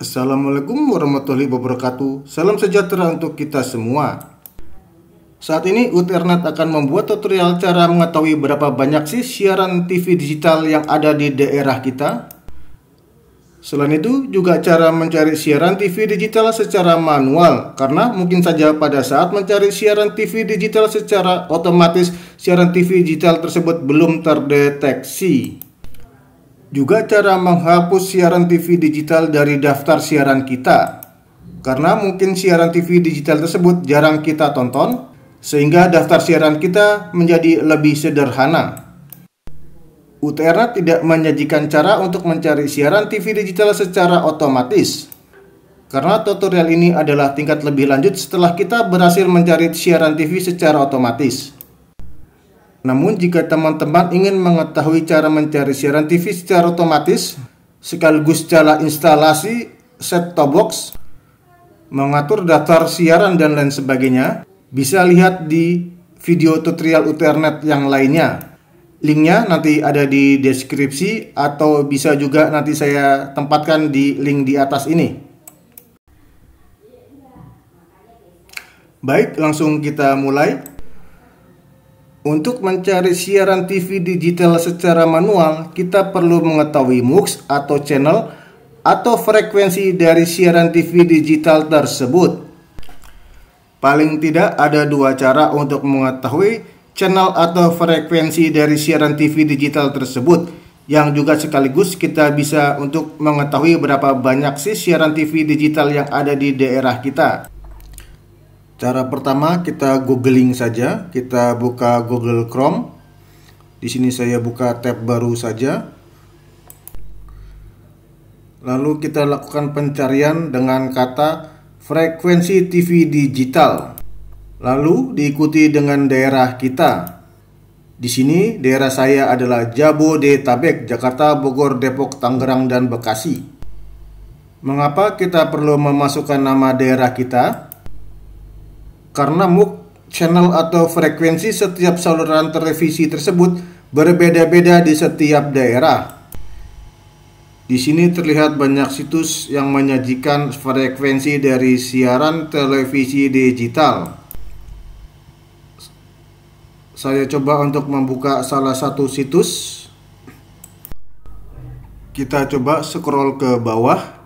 Assalamualaikum warahmatullahi wabarakatuh. Salam sejahtera untuk kita semua. Saat ini Uternet akan membuat tutorial cara mengetahui berapa banyak sih siaran TV digital yang ada di daerah kita. Selain itu juga cara mencari siaran TV digital secara manual, karena mungkin saja pada saat mencari siaran TV digital secara otomatis siaran TV digital tersebut belum terdeteksi. Juga cara menghapus siaran TV digital dari daftar siaran kita, karena mungkin siaran TV digital tersebut jarang kita tonton, sehingga daftar siaran kita menjadi lebih sederhana. Uternet tidak menyajikan cara untuk mencari siaran TV digital secara otomatis, karena tutorial ini adalah tingkat lebih lanjut setelah kita berhasil mencari siaran TV secara otomatis. Namun jika teman-teman ingin mengetahui cara mencari siaran TV secara otomatis, sekaligus cara instalasi set-top box, mengatur daftar siaran dan lain sebagainya, bisa lihat di video tutorial Uternet yang lainnya. Linknya nanti ada di deskripsi, atau bisa juga nanti saya tempatkan di link di atas ini. Baik, langsung kita mulai. Untuk mencari siaran TV digital secara manual, kita perlu mengetahui MUX atau channel atau frekuensi dari siaran TV digital tersebut. Paling tidak ada dua cara untuk mengetahui channel atau frekuensi dari siaran TV digital tersebut, yang juga sekaligus kita bisa untuk mengetahui berapa banyak sih siaran TV digital yang ada di daerah kita. Cara pertama, kita googling saja. Kita buka Google Chrome. Di sini saya buka tab baru saja. Lalu kita lakukan pencarian dengan kata frekuensi TV digital. Lalu diikuti dengan daerah kita. Di sini daerah saya adalah Jabodetabek, Jakarta, Bogor, Depok, Tangerang, dan Bekasi. Mengapa kita perlu memasukkan nama daerah kita? Karena MUX, channel atau frekuensi setiap saluran televisi tersebut berbeda-beda di setiap daerah. Di sini terlihat banyak situs yang menyajikan frekuensi dari siaran televisi digital. Saya coba untuk membuka salah satu situs. Kita coba scroll ke bawah.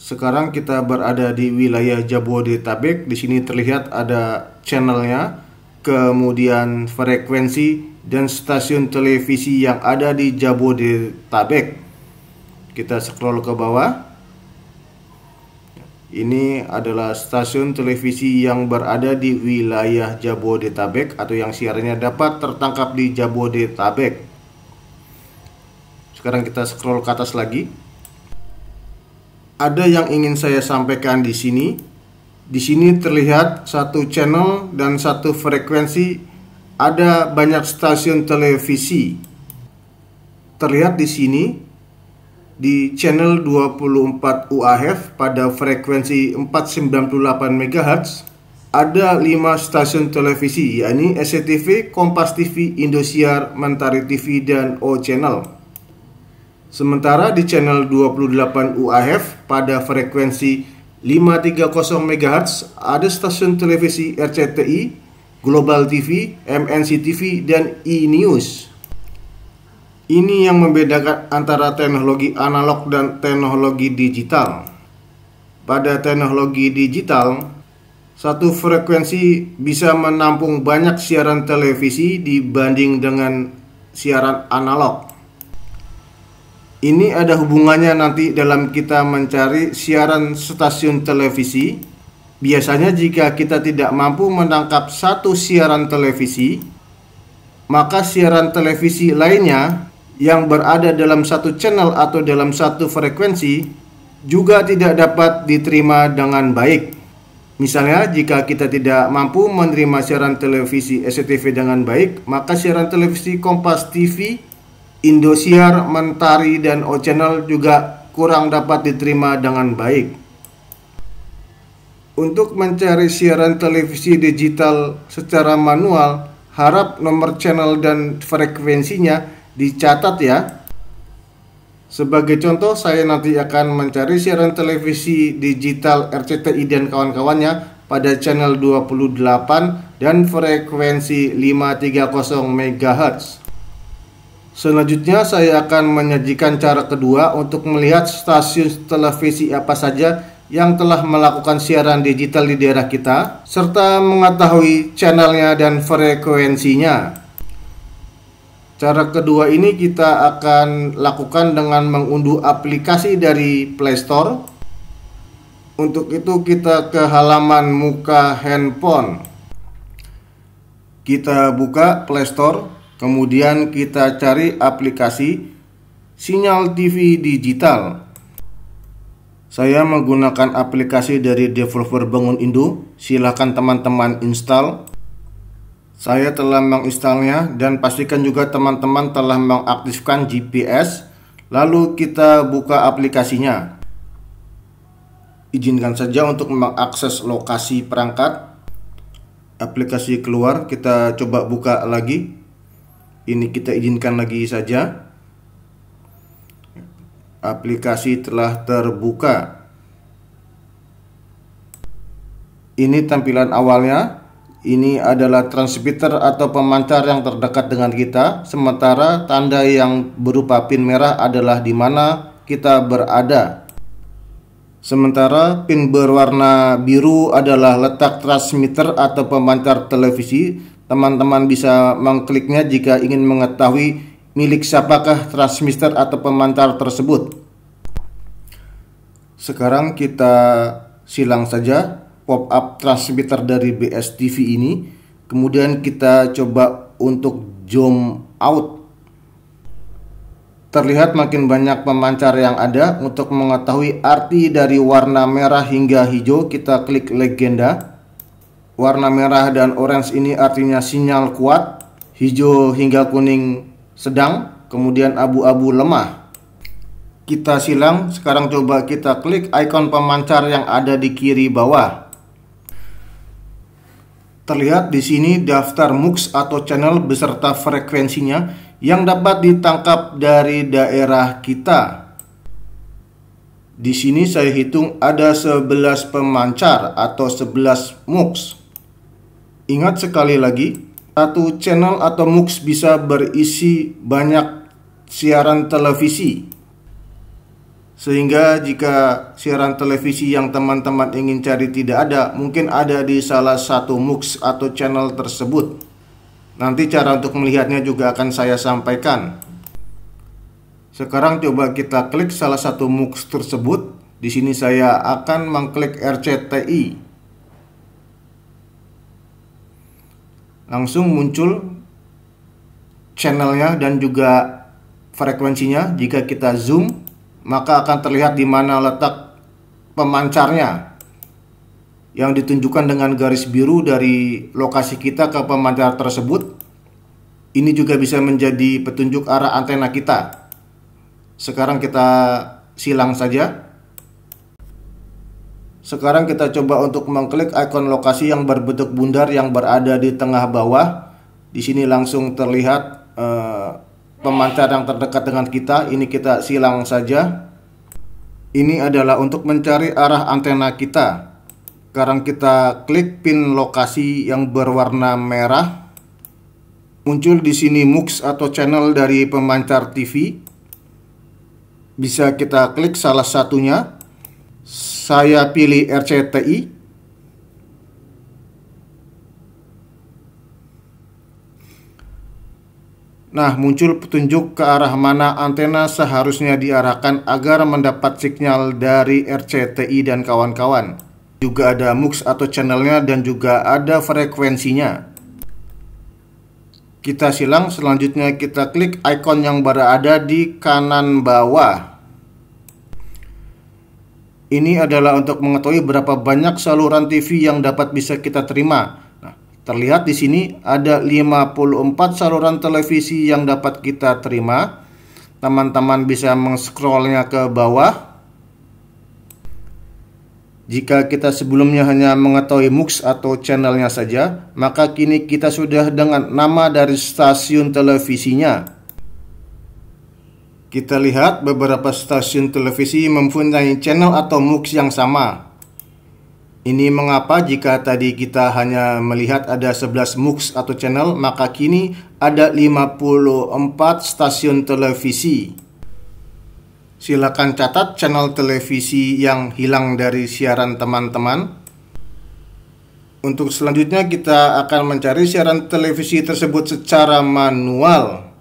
Sekarang kita berada di wilayah Jabodetabek. Di sini terlihat ada channelnya, kemudian frekuensi dan stasiun televisi yang ada di Jabodetabek. Kita scroll ke bawah. Ini adalah stasiun televisi yang berada di wilayah Jabodetabek atau yang siarannya dapat tertangkap di Jabodetabek. Sekarang kita scroll ke atas lagi. Ada yang ingin saya sampaikan di sini. Di sini terlihat satu channel dan satu frekuensi. Ada banyak stasiun televisi. Terlihat di sini di channel 24 UHF pada frekuensi 498 MHz ada 5 stasiun televisi, yakni SCTV, Kompas TV, Indosiar, Mentari TV, dan O Channel. Sementara di channel 28 UHF pada frekuensi 530 MHz ada stasiun televisi RCTI, Global TV, MNC TV, dan E-News. Ini yang membedakan antara teknologi analog dan teknologi digital. Pada teknologi digital, satu frekuensi bisa menampung banyak siaran televisi dibanding dengan siaran analog. Ini ada hubungannya nanti dalam kita mencari siaran stasiun televisi. Biasanya jika kita tidak mampu menangkap satu siaran televisi, maka siaran televisi lainnya yang berada dalam satu channel atau dalam satu frekuensi juga tidak dapat diterima dengan baik. Misalnya jika kita tidak mampu menerima siaran televisi SCTV dengan baik, maka siaran televisi Kompas TV, Indosiar, Mentari, dan O Channel juga kurang dapat diterima dengan baik. Untuk mencari siaran televisi digital secara manual, harap nomor channel dan frekuensinya dicatat ya. Sebagai contoh, saya nanti akan mencari siaran televisi digital RCTI dan kawan-kawannya pada channel 28 dan frekuensi 530 MHz. Selanjutnya saya akan menyajikan cara kedua untuk melihat stasiun televisi apa saja yang telah melakukan siaran digital di daerah kita, serta mengetahui channelnya dan frekuensinya. Cara kedua ini kita akan lakukan dengan mengunduh aplikasi dari Play Store. Untuk itu kita ke halaman muka handphone. Kita buka Play Store, kemudian kita cari aplikasi Sinyal TV Digital. Saya menggunakan aplikasi dari developer Bangun Indo. Silahkan teman-teman install. Saya telah menginstalnya dan pastikan juga teman-teman telah mengaktifkan GPS. Lalu kita buka aplikasinya. Izinkan saja untuk mengakses lokasi perangkat. Aplikasi keluar, kita coba buka lagi. Ini kita izinkan lagi saja. Aplikasi telah terbuka. Ini tampilan awalnya. Ini adalah transmitter atau pemancar yang terdekat dengan kita, sementara tanda yang berupa pin merah adalah di mana kita berada. Sementara pin berwarna biru adalah letak transmitter atau pemancar televisi. Teman-teman bisa mengkliknya jika ingin mengetahui milik siapakah transmitter atau pemancar tersebut. Sekarang kita silang saja pop-up transmitter dari BSTV ini. Kemudian kita coba untuk zoom out. Terlihat makin banyak pemancar yang ada. Untuk mengetahui arti dari warna merah hingga hijau, kita klik legenda. Warna merah dan orange ini artinya sinyal kuat, hijau hingga kuning sedang, kemudian abu-abu lemah. Kita silang. Sekarang coba kita klik ikon pemancar yang ada di kiri bawah. Terlihat di sini daftar MUX atau channel beserta frekuensinya yang dapat ditangkap dari daerah kita. Di sini saya hitung ada 11 pemancar atau 11 MUX. Ingat sekali lagi, satu channel atau MUX bisa berisi banyak siaran televisi. Sehingga jika siaran televisi yang teman-teman ingin cari tidak ada, mungkin ada di salah satu MUX atau channel tersebut. Nanti cara untuk melihatnya juga akan saya sampaikan. Sekarang coba kita klik salah satu MUX tersebut. Di sini saya akan mengklik RCTI. Langsung muncul channelnya dan juga frekuensinya. Jika kita zoom, maka akan terlihat di mana letak pemancarnya yang ditunjukkan dengan garis biru dari lokasi kita ke pemancar tersebut. Ini juga bisa menjadi petunjuk arah antena kita. Sekarang kita silang saja. Sekarang kita coba untuk mengklik ikon lokasi yang berbentuk bundar yang berada di tengah bawah. Di sini langsung terlihat pemancar yang terdekat dengan kita. Ini kita silang saja. Ini adalah untuk mencari arah antena kita. Sekarang kita klik pin lokasi yang berwarna merah. Muncul di sini MUX atau channel dari pemancar TV. Bisa kita klik salah satunya. Saya pilih RCTI. Nah, muncul petunjuk ke arah mana antena seharusnya diarahkan agar mendapat sinyal dari RCTI dan kawan-kawan. Juga ada MUX atau channelnya dan juga ada frekuensinya. Kita silang, selanjutnya kita klik ikon yang berada di kanan bawah. Ini adalah untuk mengetahui berapa banyak saluran TV yang dapat bisa kita terima. Terlihat di sini ada 54 saluran televisi yang dapat kita terima. Teman-teman bisa meng-scrollnya ke bawah. Jika kita sebelumnya hanya mengetahui MUX atau channelnya saja, maka kini kita sudah dengan nama dari stasiun televisinya. Kita lihat beberapa stasiun televisi mempunyai channel atau MUX yang sama. Ini mengapa jika tadi kita hanya melihat ada 11 MUX atau channel, maka kini ada 54 stasiun televisi. Silakan catat channel televisi yang hilang dari siaran teman-teman. Untuk selanjutnya kita akan mencari siaran televisi tersebut secara manual.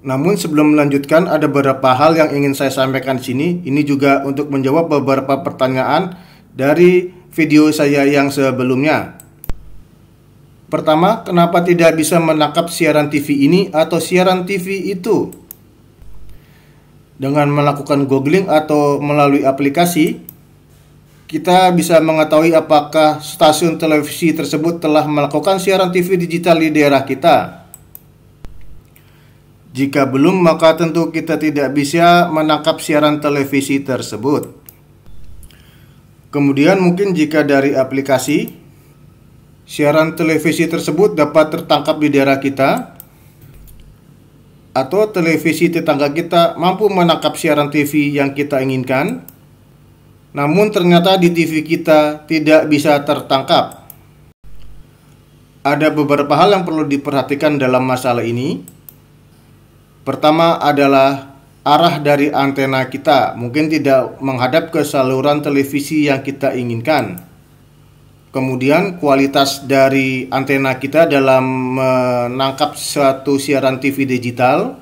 Namun sebelum melanjutkan, ada beberapa hal yang ingin saya sampaikan di sini. Ini juga untuk menjawab beberapa pertanyaan dari video saya yang sebelumnya. Pertama, kenapa tidak bisa menangkap siaran TV ini atau siaran TV itu? Dengan melakukan googling atau melalui aplikasi, kita bisa mengetahui apakah stasiun televisi tersebut telah melakukan siaran TV digital di daerah kita. Jika belum, maka tentu kita tidak bisa menangkap siaran televisi tersebut. Kemudian mungkin jika dari aplikasi, siaran televisi tersebut dapat tertangkap di daerah kita, atau televisi tetangga kita mampu menangkap siaran TV yang kita inginkan, namun ternyata di TV kita tidak bisa tertangkap. Ada beberapa hal yang perlu diperhatikan dalam masalah ini. Pertama adalah arah dari antena kita mungkin tidak menghadap ke saluran televisi yang kita inginkan. Kemudian kualitas dari antena kita dalam menangkap suatu siaran TV digital.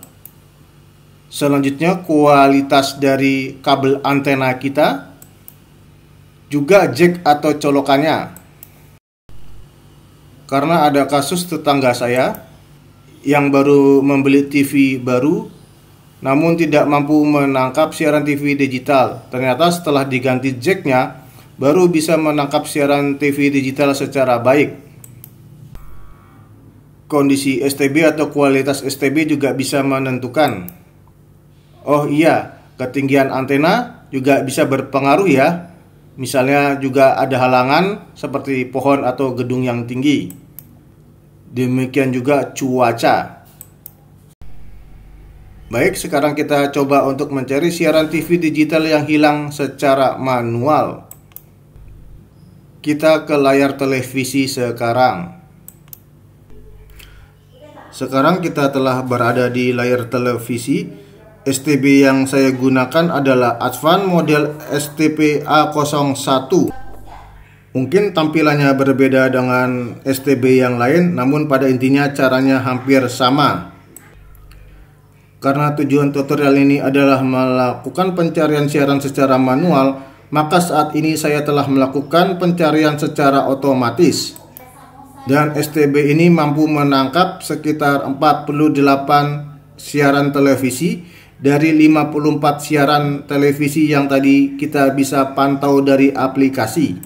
Selanjutnya kualitas dari kabel antena kita. Juga jack atau colokannya. Karena ada kasus tetangga saya yang baru membeli TV baru namun tidak mampu menangkap siaran TV digital. Ternyata setelah diganti jacknya, baru bisa menangkap siaran TV digital secara baik. Kondisi STB atau kualitas STB juga bisa menentukan. Oh iya, ketinggian antena juga bisa berpengaruh ya. Misalnya juga ada halangan seperti pohon atau gedung yang tinggi. Demikian juga cuaca. Baik, sekarang kita coba untuk mencari siaran TV digital yang hilang secara manual. Kita ke layar televisi sekarang. Sekarang kita telah berada di layar televisi. STB yang saya gunakan adalah Advan model STP A01. Mungkin tampilannya berbeda dengan STB yang lain, namun pada intinya caranya hampir sama. Karena tujuan tutorial ini adalah melakukan pencarian siaran secara manual, maka saat ini saya telah melakukan pencarian secara otomatis. Dan STB ini mampu menangkap sekitar 48 siaran televisi dari 54 siaran televisi yang tadi kita bisa pantau dari aplikasi.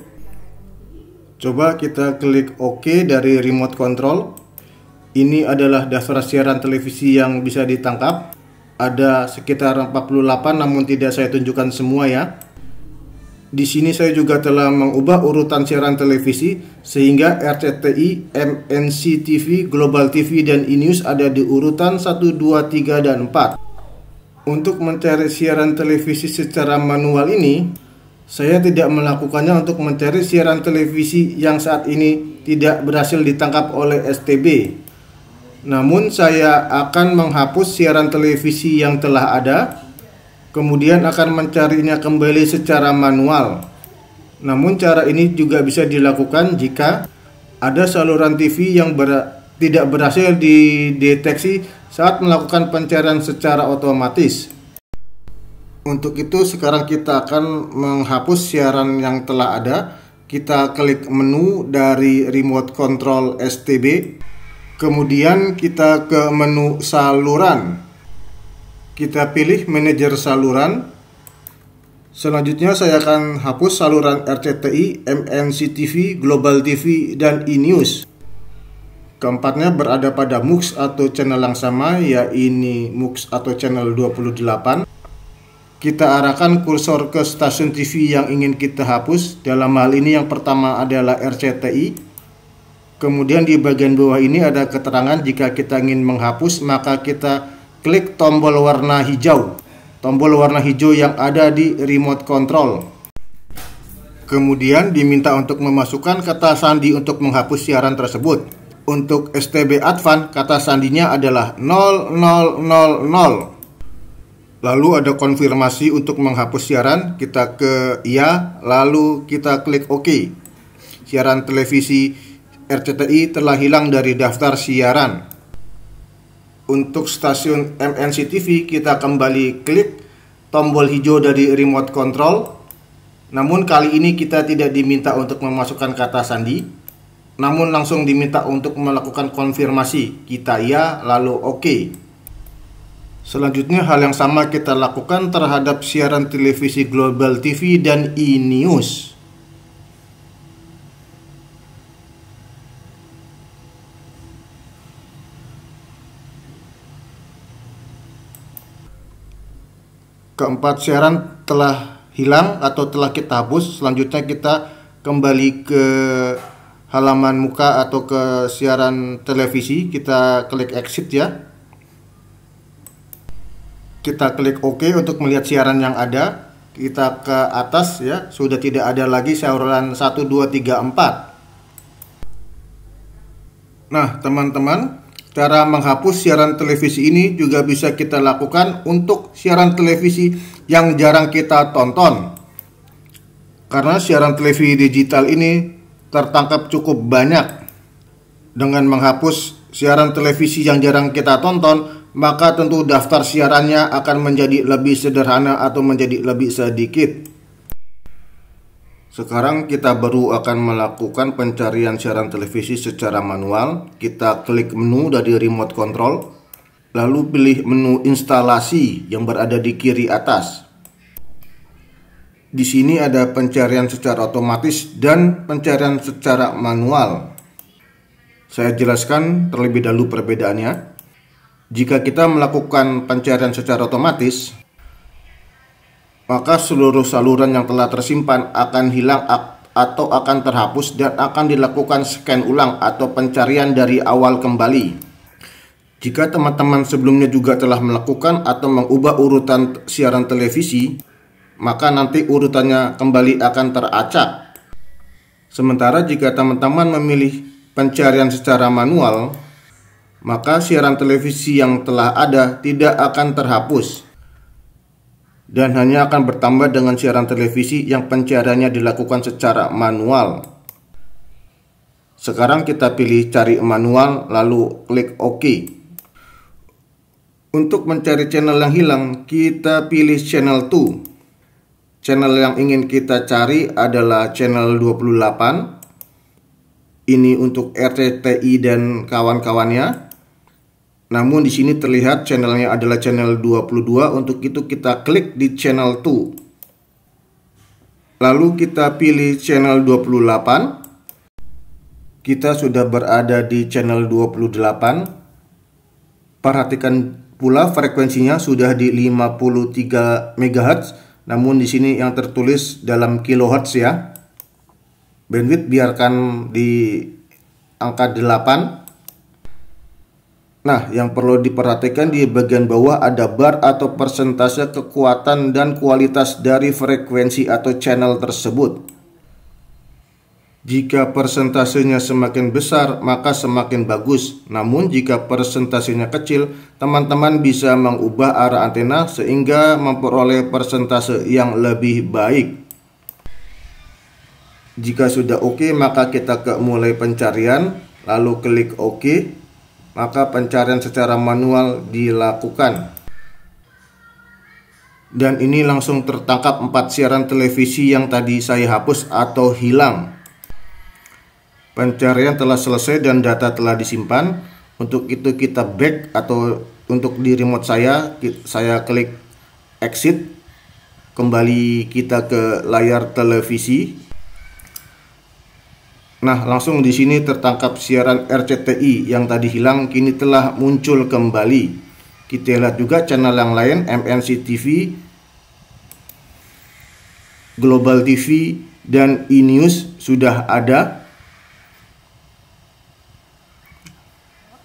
Coba kita klik OK dari remote control. Ini adalah daftar siaran televisi yang bisa ditangkap. Ada sekitar 48 namun tidak saya tunjukkan semua ya. Di sini saya juga telah mengubah urutan siaran televisi sehingga RCTI, MNC TV, Global TV, dan iNews ada di urutan 1, 2, 3, dan 4. Untuk mencari siaran televisi secara manual ini, saya tidak melakukannya untuk mencari siaran televisi yang saat ini tidak berhasil ditangkap oleh STB. Namun saya akan menghapus siaran televisi yang telah ada, kemudian akan mencarinya kembali secara manual. Namun cara ini juga bisa dilakukan jika ada saluran TV yang tidak berhasil dideteksi saat melakukan pencarian secara otomatis. Untuk itu sekarang kita akan menghapus siaran yang telah ada. Kita klik menu dari remote control STB. Kemudian kita ke menu saluran. Kita pilih manajer saluran. Selanjutnya saya akan hapus saluran RCTI, MNC TV, Global TV, dan iNews. Keempatnya berada pada MUX atau channel yang sama, yaitu MUX atau channel 28. kita arahkan kursor ke stasiun TV yang ingin kita hapus. Dalam hal ini yang pertama adalah RCTI. Kemudian di bagian bawah ini ada keterangan jika kita ingin menghapus, maka kita klik tombol warna hijau. Tombol warna hijau yang ada di remote control. Kemudian diminta untuk memasukkan kata sandi untuk menghapus siaran tersebut. Untuk STB Advan, kata sandinya adalah 0000. Lalu ada konfirmasi untuk menghapus siaran, kita ke iya, lalu kita klik OK. Siaran televisi RCTI telah hilang dari daftar siaran. Untuk stasiun MNC TV, kita kembali klik tombol hijau dari remote control. Namun kali ini kita tidak diminta untuk memasukkan kata sandi, namun langsung diminta untuk melakukan konfirmasi. Kita iya, lalu OK. Selanjutnya hal yang sama kita lakukan terhadap siaran televisi Global TV dan e-News. Keempat siaran telah hilang atau telah kita hapus. Selanjutnya kita kembali ke halaman muka atau ke siaran televisi. Kita klik exit ya. Kita klik OK untuk melihat siaran yang ada. Kita ke atas ya, sudah tidak ada lagi siaran 1, 2, 3, 4. Nah teman-teman, cara menghapus siaran televisi ini juga bisa kita lakukan untuk siaran televisi yang jarang kita tonton. Karena siaran televisi digital ini tertangkap cukup banyak. Dengan menghapus siaran televisi yang jarang kita tonton, maka tentu daftar siarannya akan menjadi lebih sederhana atau menjadi lebih sedikit. Sekarang kita baru akan melakukan pencarian siaran televisi secara manual. Kita klik menu dari remote control, lalu pilih menu instalasi yang berada di kiri atas. Di sini ada pencarian secara otomatis dan pencarian secara manual. Saya jelaskan terlebih dahulu perbedaannya. Jika kita melakukan pencarian secara otomatis, maka seluruh saluran yang telah tersimpan akan hilang atau akan terhapus dan akan dilakukan scan ulang atau pencarian dari awal kembali. Jika teman-teman sebelumnya juga telah melakukan atau mengubah urutan siaran televisi, maka nanti urutannya kembali akan teracak. Sementara jika teman-teman memilih pencarian secara manual, maka siaran televisi yang telah ada tidak akan terhapus dan hanya akan bertambah dengan siaran televisi yang pencariannya dilakukan secara manual. Sekarang kita pilih cari manual lalu klik OK. Untuk mencari channel yang hilang, kita pilih channel 2. Channel yang ingin kita cari adalah channel 28. Ini untuk RCTI dan kawan-kawannya. Namun di sini terlihat channelnya adalah channel 22. Untuk itu kita klik di channel 2. Lalu kita pilih channel 28. Kita sudah berada di channel 28. Perhatikan pula frekuensinya sudah di 53 MHz. Namun di sini yang tertulis dalam kilohertz ya. Bandwidth biarkan di angka 8. Nah, yang perlu diperhatikan di bagian bawah ada bar atau persentase kekuatan dan kualitas dari frekuensi atau channel tersebut. Jika persentasenya semakin besar, maka semakin bagus. Namun jika persentasenya kecil, teman-teman bisa mengubah arah antena sehingga memperoleh persentase yang lebih baik. Jika sudah oke, maka kita ke mulai pencarian, lalu klik OK. Maka pencarian secara manual dilakukan. Dan ini langsung tertangkap 4 siaran televisi yang tadi saya hapus atau hilang. Pencarian telah selesai dan data telah disimpan. Untuk itu kita back atau untuk di remote saya klik exit. Kembali kita ke layar televisi. Nah, langsung di sini tertangkap siaran RCTI yang tadi hilang kini telah muncul kembali. Kita lihat juga channel yang lain, MNC TV Global TV, dan e-news sudah ada.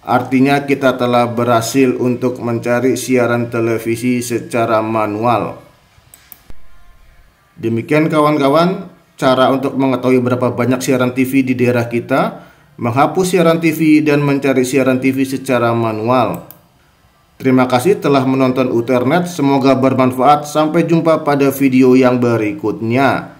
Artinya kita telah berhasil untuk mencari siaran televisi secara manual. Demikian kawan-kawan, cara untuk mengetahui berapa banyak siaran TV di daerah kita, menghapus siaran TV, dan mencari siaran TV secara manual. Terima kasih telah menonton UTRnet, semoga bermanfaat. Sampai jumpa pada video yang berikutnya.